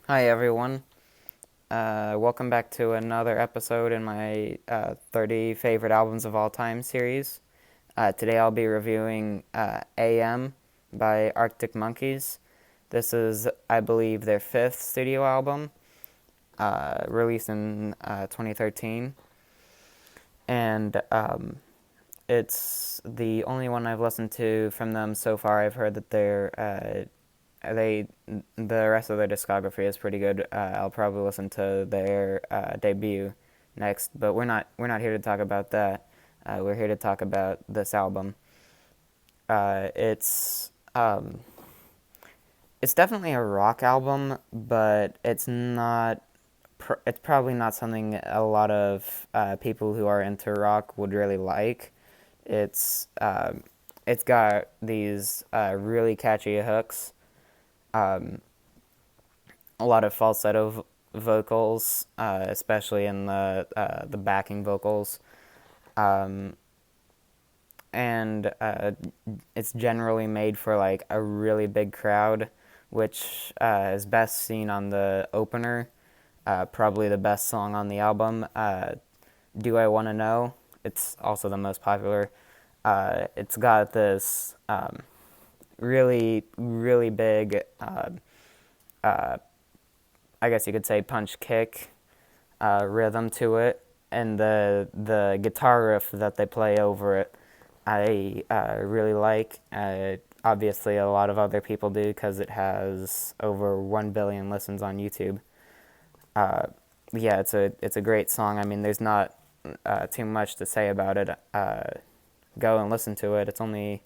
Hi everyone. Welcome back to another episode in my 30 favorite albums of all time series. Today I'll be reviewing AM by Arctic Monkeys. This is, I believe, their fifth studio album, released in 2013, and it's the only one I've listened to from them so far. I've heard that they the rest of their discography is pretty good. I'll probably listen to their debut next, but we're not here to talk about that. We're here to talk about this album. It's definitely a rock album, but it's probably not something a lot of people who are into rock would really like. It's um, it's got these really catchy hooks, um, a lot of vocals, especially in the backing vocals, um, and it's generally made for like a really big crowd, which is best seen on the opener. Probably the best song on the album. Do I Want to Know? It's also the most popular. It's got this really, really big, uh, I guess you could say, punch kick rhythm to it, and the guitar riff that they play over it, I really like. Obviously, a lot of other people do because it has over 1 billion listens on YouTube. Uh, yeah, it's a great song. I mean, there's not too much to say about it. Go and listen to it. It's only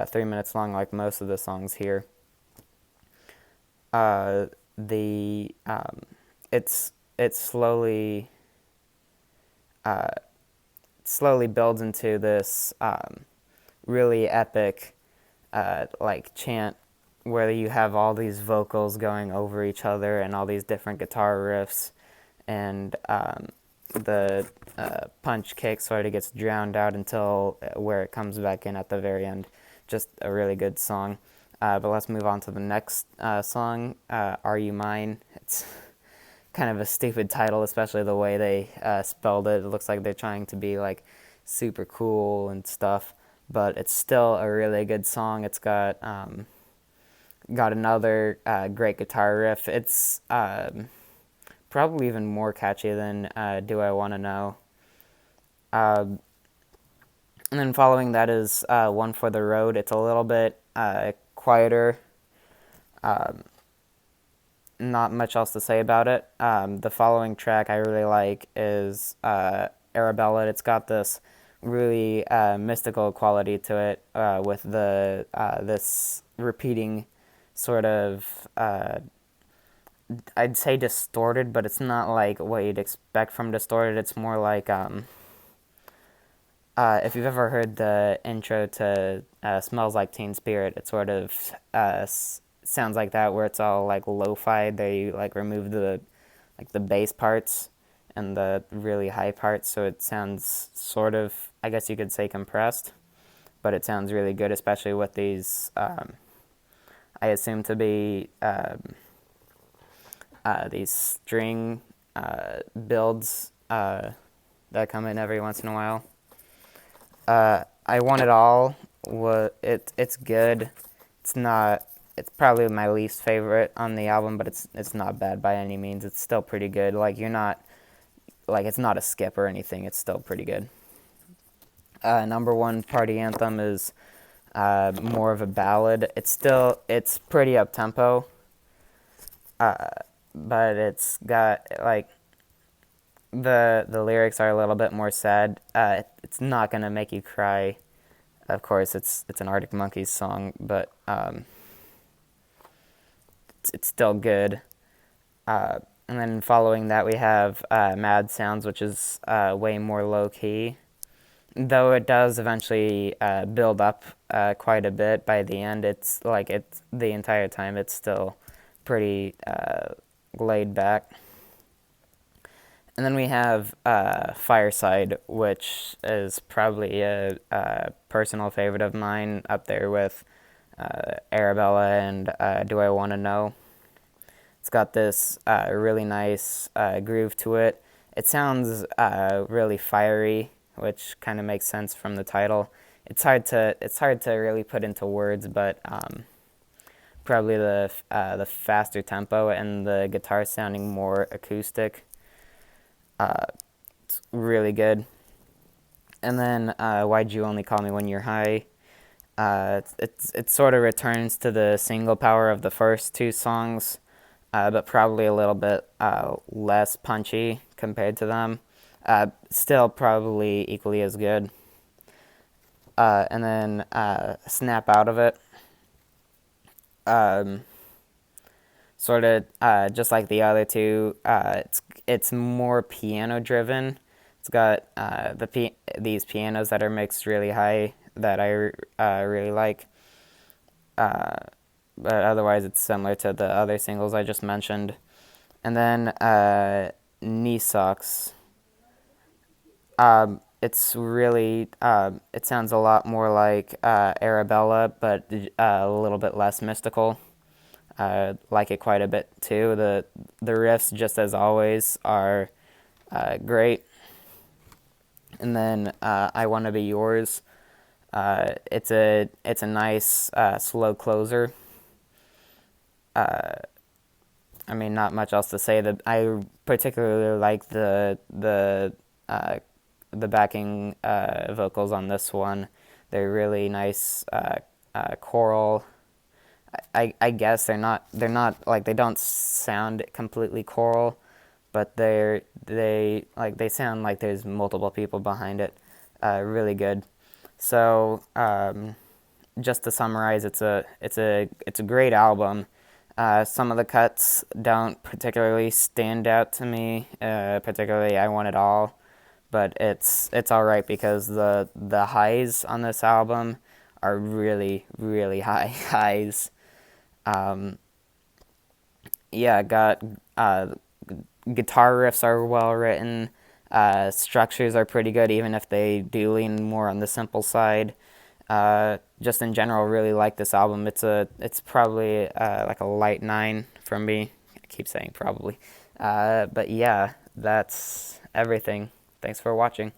3 minutes long, like most of the songs here. Uh, the it's it uh, slowly builds into this really epic like chant where you have all these vocals going over each other and all these different guitar riffs, and the punch kick sort of gets drowned out until where it comes back in at the very end. Just a really good song. But let's move on to the next song, Are You Mine? It's kind of a stupid title, especially the way they spelled it. It looks like they're trying to be like super cool and stuff, but it's still a really good song. It's got another great guitar riff. It's probably even more catchy than Do I Want to Know. Uh, and then following that is One for the Road. It's a little bit quieter. Um, Not much else to say about it. The following track I really like is Arabella. It's got this really mystical quality to it with the this repeating sort of I'd say distorted, but it's not like what you'd expect from distorted. It's more like if you've ever heard the intro to "Smells Like Teen Spirit," it sort of sounds like that, where it's all like lo-fi. They like remove the bass parts and the really high parts, so it sounds sort of, I guess you could say, compressed, but it sounds really good, especially with these. I assume to be these string builds that come in every once in a while. I Want It All. It's good. It's not. It's probably my least favorite on the album, but it's not bad by any means. It's still pretty good. Like you're not like it's not a skip or anything. It's still pretty good. Number one party anthem is more of a ballad. It's pretty up tempo, uh, but it's got like the lyrics are a little bit more sad. It's not gonna make you cry. Of course, it's an Arctic Monkeys song, but it's still good. And then following that, we have Mad Sounds, which is way more low key, though it does eventually build up quite a bit. By the end, it's like it's the entire time it's still pretty laid back. And then we have Fireside, which is probably a personal favorite of mine, up there with Arabella and Do I Want to Know. It's got this really nice groove to it. It sounds really fiery, which kind of makes sense from the title. It's hard to really put into words, but probably the faster tempo and the guitar sounding more acoustic. It's really good. And then Why'd You Only Call Me When You're High? It sort of returns to the single power of the first two songs, but probably a little bit less punchy compared to them. Still probably equally as good. And then Snap Out of It. Um, Sort of just like the other two. It's more piano driven. It's got these pianos that are mixed really high that I really like. Uh, but otherwise, it's similar to the other singles I just mentioned. And then Knee Socks. It's really it sounds a lot more like Arabella, but a little bit less mystical. Like it quite a bit too. The riffs, just as always, are great. And then I Wanna Be Yours. It's a nice slow closer. I mean, not much else to say. That I particularly like uh, the backing vocals on this one. They're really nice choral. I guess they're not like they don't sound completely choral, but they sound like there's multiple people behind it. Really good. So just to summarize, it's a great album. Some of the cuts don't particularly stand out to me. Particularly, I Want It All, but it's all right because the highs on this album are really really high highs. Um, yeah, got guitar riffs are well written. Structures are pretty good, even if they do lean more on the simple side. Just in general, really like this album. It's probably like a light 9 from me. I keep saying probably, but yeah, that's everything. Thanks for watching.